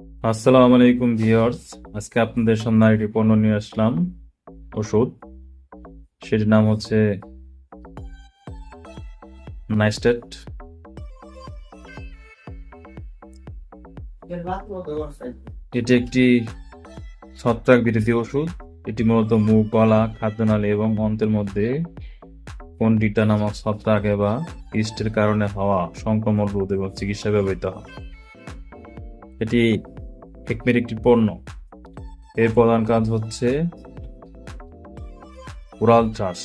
আসসালামু আলাইকুম ভিউয়ার্স। আজকে আপনাদের সামনে একটি পণ্য নিয়ে আসলাম, ওষুধ। সেটির নাম হচ্ছে নাইস্টেট। এটি একটি ছত্রাক বিরোধী ওষুধ। এটি মূলত মুখ, গলা, খাদ্যনালী এবং অন্ত্রের মধ্যে কন্ডিটা নামক ছত্রাক বা ইস্টের কারণে হওয়া সংক্রমণ রোধ এবং চিকিৎসায় ব্যবহৃত হয়। এটি হেকমের একটি পণ্য। এর প্রধান কাজ হচ্ছে ওরাল চাষ,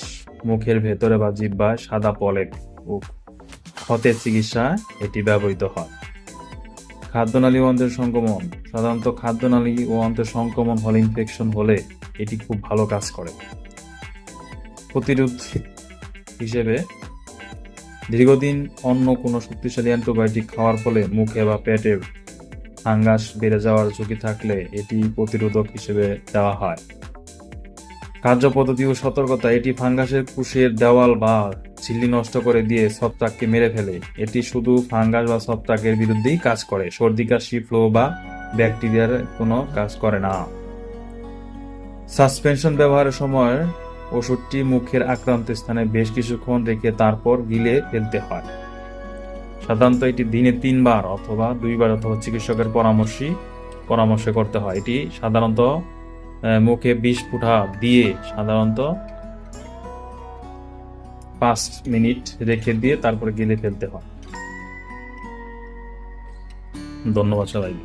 মুখের ভেতরে বা জিহ্বায় সাদা পলেপ ও ক্ষতের চিকিৎসায় এটি ব্যবহৃত হয়। খাদ্যনালী ও অন্ত্রের সংক্রমণ, সাধারণত খাদ্যনালী ও অন্ত্রের সংক্রমণ হলে, ইনফেকশন হলে এটি খুব ভালো কাজ করে। প্রতিরোধ হিসেবে দীর্ঘদিন অন্য কোনো শক্তিশালী অ্যান্টিবায়োটিক খাওয়ার ফলে মুখে বা পেটে ফাঙ্গাস বেড়ে যাওয়ার ঝুঁকি থাকলে এটি প্রতিরোধক হিসেবে দেওয়া হয়। কার্যপদ্ধতি ও সতর্কতা: এটি ফাঙ্গাসের কোষের দেওয়াল বা ঝিল্লি নষ্ট করে দিয়ে ছত্রাককে মেরে ফেলে। এটি শুধু ফাঙ্গাস বা ছত্রাকের বিরুদ্ধেই কাজ করে, সর্দি, কাশি, ফ্লু বা ব্যাকটেরিয়ার কোনো কাজ করে না। সাসপেনশন: ব্যবহারের সময় ওষুধটি মুখের আক্রান্ত স্থানে বেশ কিছুক্ষণ রেখে তারপর গিলে ফেলতে হয়। সাধারণত এটি দিনে 3 বার অথবা 2 বার অথবা চিকিৎসকের পরামর্শে করতে হয়। এটি সাধারণত মুখে 20 ফোঁটা দিয়ে সাধারণত 5 মিনিট রেখে দিয়ে তারপরে গিলে ফেলতে হয়। ধন্যবাদ সবাইকে।